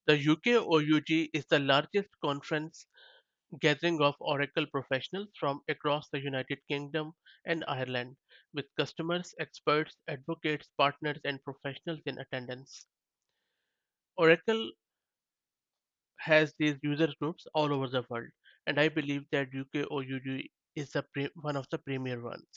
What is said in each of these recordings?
The UKOUG is the largest conference gathering of Oracle professionals from across the United Kingdom and Ireland, with customers, experts, advocates, partners, and professionals in attendance. Oracle has these user groups all over the world, and I believe that UKOUG is one of the premier ones.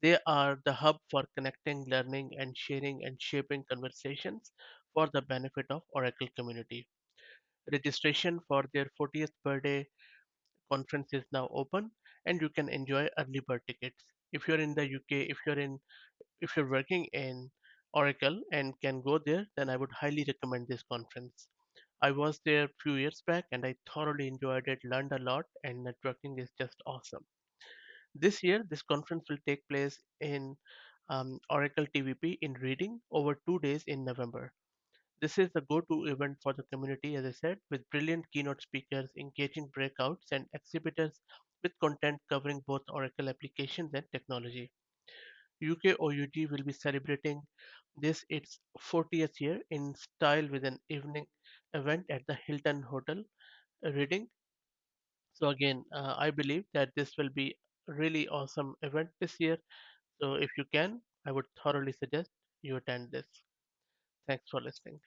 They are the hub for connecting, learning, and sharing and shaping conversations for the benefit of Oracle community. Registration for their 40th birthday conference is now open, and you can enjoy early bird tickets. If you're in the UK, if you're working in Oracle and can go there, then I would highly recommend this conference. I was there a few years back and I thoroughly enjoyed it, learned a lot, and networking is just awesome. This year, this conference will take place in Oracle TVP in Reading over 2 days in November. This is the go-to event for the community, as I said, with brilliant keynote speakers, engaging breakouts, and exhibitors with content covering both Oracle applications and technology. UKOUG will be celebrating this its 40th year in style with an evening event at the Hilton Hotel, Reading. So again, I believe that this will be a really awesome event this year. So if you can, I would thoroughly suggest you attend this. Thanks for listening.